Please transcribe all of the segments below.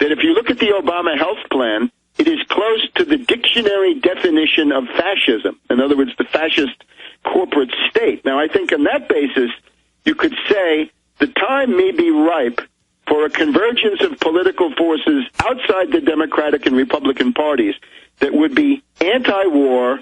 that if you look at the Obama health plan, it is close to the dictionary definition of fascism. In other words, the fascist corporate state. Now, I think on that basis, you could say the time may be ripe for a convergence of political forces outside the Democratic and Republican parties that would be anti-war,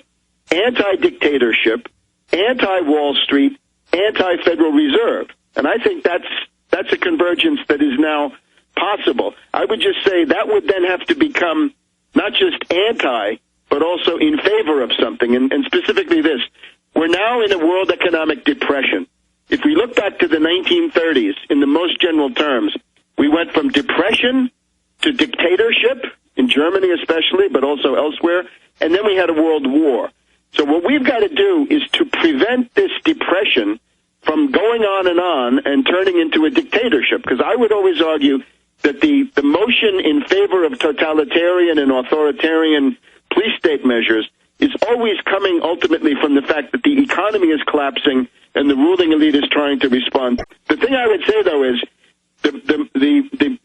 anti-dictatorship, anti-Wall Street, anti-Federal Reserve. And I think that's a convergence that is now possible. I would just say that would then have to become not just anti, but also in favor of something, and specifically this. We're now in a world economic depression. If we look back to the 1930s, in the most general terms, we went from depression to dictatorship, in Germany especially, but also elsewhere, and then we had a world war. So what we've got to do is to prevent this depression from going on and turning into a dictatorship, because I would always argue that the motion in favor of totalitarian and authoritarian police state measures is always coming ultimately from the fact that the economy is collapsing and the ruling elite is trying to respond. The thing I would say, though, is the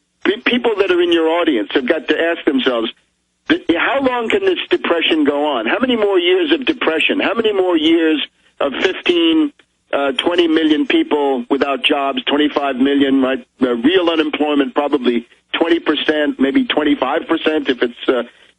people that are in your audience have got to ask themselves, how long can this depression go on? How many more years of depression? How many more years of 20 million people without jobs, 25 million, right? Real unemployment, probably 20%, maybe 25%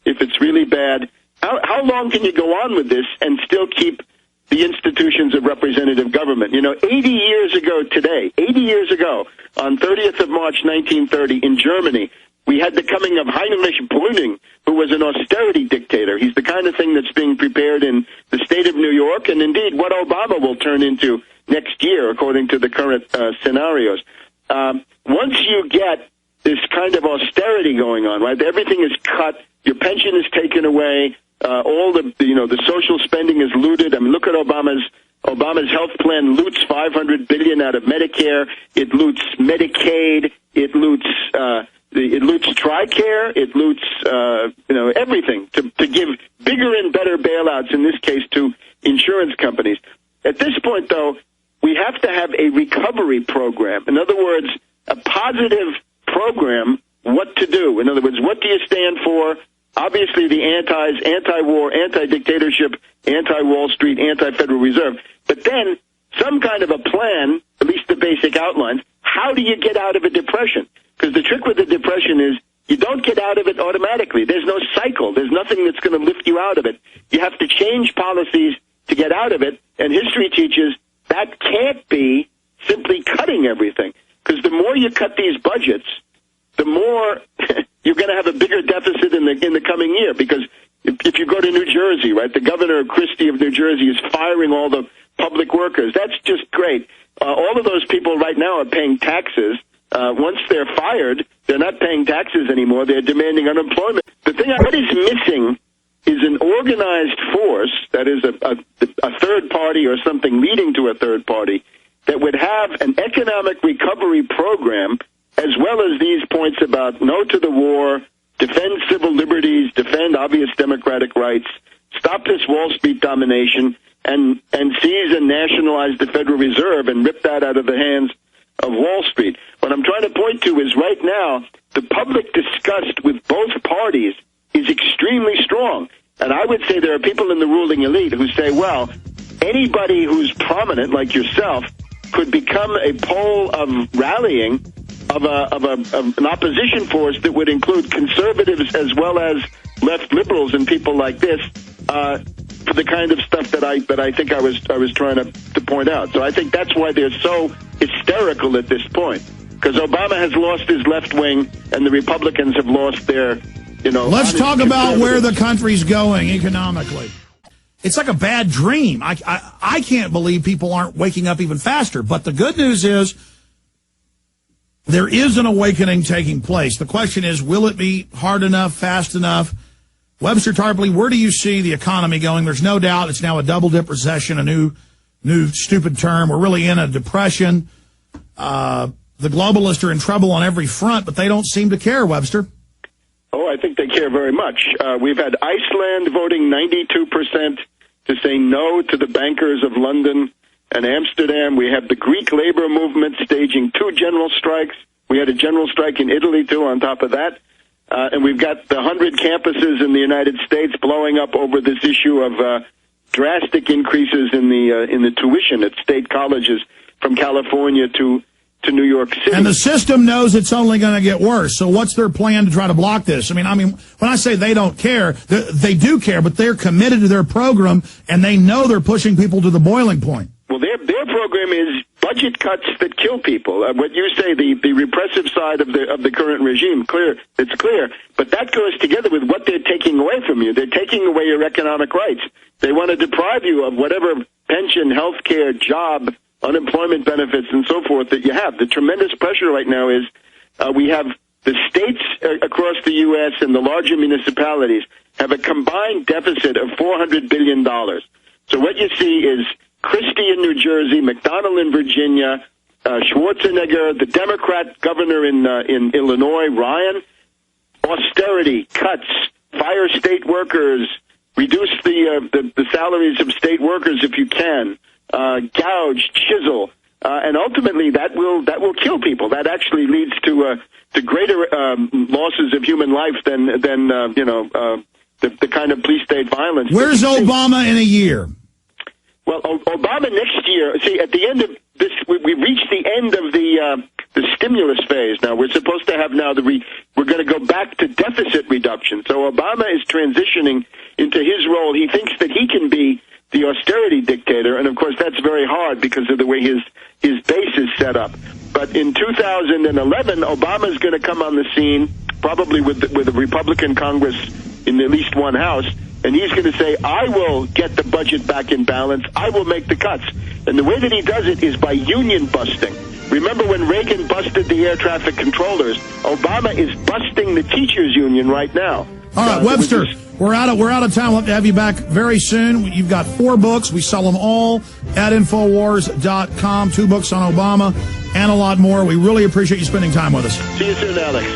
if it's really bad. How long can you go on with this and still keep the institutions of representative government? 80 years ago today, 80 years ago, on 30th of March 1930 in Germany, we had the coming of Heinrich Brüning, who was an austerity dictator. He's the kind of thing that's being prepared in the state of New York, and indeed what Obama will turn into next year, according to the current scenarios. Once you get this kind of austerity going on, right? Everything is cut, your pension is taken away, all the social spending is looted. I mean, look at Obama's health plan loots $500 billion out of Medicare. It loots Medicaid. It loots TRICARE. It loots everything to give bigger and better bailouts, in this case to insurance companies. At this point, though, we have to have a recovery program. In other words, a positive program, what to do. In other words, what do you stand for? Obviously the anti-war, anti-dictatorship, anti-Wall Street, anti-Federal Reserve. But then some kind of a plan, at least the basic outlines. How do you get out of a depression? Because the trick with the depression is you don't get out of it automatically. There's no cycle. There's nothing that's going to lift you out of it. You have to change policies to get out of it, and history teaches that can't be simply cutting everything. Because the more you cut these budgets, the more you're going to have a bigger deficit in the coming year. Because if you go to New Jersey, right, the governor Christie of New Jersey is firing all the public workers. That's just great. All of those people right now are paying taxes. Once they're fired, they're not paying taxes anymore. They're demanding unemployment. The thing what is missing is an organized force, that is a third party or something leading to a third party, that would have an economic recovery program, as well as these points about no to the war, defend civil liberties, defend obvious democratic rights, stop this Wall Street domination, and seize and nationalize the Federal Reserve and rip that out of the hands of Wall Street. What I'm trying to point to is right now, the public disgust with both parties is extremely strong. And I would say there are people in the ruling elite who say, well, anybody who's prominent, like yourself, could become a pole of rallying of an opposition force that would include conservatives as well as left liberals and people like this, for the kind of stuff that I think I was trying to point out. So I think that's why they're so hysterical at this point, because Obama has lost his left wing and the Republicans have lost their, Let's talk about where the country's going economically. It's like a bad dream. I can't believe people aren't waking up even faster. But the good news is there is an awakening taking place. The question is, will it be hard enough, fast enough? Webster Tarpley, where do you see the economy going? There's no doubt it's now a double-dip recession, a new stupid term. We're really in a depression. The globalists are in trouble on every front, but they don't seem to care, Webster. Oh, I think they care very much. We've had Iceland voting 92% to say no to the bankers of London and Amsterdam. We have the Greek labor movement staging 2 general strikes. We had a general strike in Italy, too, on top of that. and we've got the 100 campuses in the United States blowing up over this issue of drastic increases in the tuition at state colleges from California to New York City. And the system knows it's only going to get worse. So what's their plan to try to block this? I mean, when I say they don't care, they do care, but they're committed to their program, and they know they're pushing people to the boiling point. Well, their program is budget cuts that kill people. What you say, the repressive side of the current regime, it's clear. But that goes together with what they're taking away from you. They're taking away your economic rights. They want to deprive you of whatever pension, health care, job, unemployment benefits, and so forth that you have. The tremendous pressure right now is we have the states across the U.S. and the larger municipalities have a combined deficit of $400 billion. So what you see is Christie in New Jersey, McDonnell in Virginia, Schwarzenegger, the Democrat governor in Illinois, Ryan, austerity, cuts, fire state workers, reduce the salaries of state workers if you can, gouge, chisel, and ultimately that will kill people. That actually leads to greater losses of human life than the kind of police state violence. Where's Obama in a year? Well, Obama next year. See, at the end of this, we reached the end of the stimulus phase. Now we're supposed to have we're going to go back to deficit reduction. So Obama is transitioning into his role. He thinks that he can be the austerity dictator, and of course that's very hard because of the way his base is set up. But in 2011, Obama's going to come on the scene, probably with a Republican Congress in at least one house, and he's going to say, I will get the budget back in balance, I will make the cuts. And the way that he does it is by union busting. Remember when Reagan busted the air traffic controllers? Obama is busting the teachers union right now. All right, Webster, we're out of time. We'll have you back very soon. You've got 4 books. We sell them all at Infowars.com. 2 books on Obama and a lot more. We really appreciate you spending time with us. See you soon, Alex.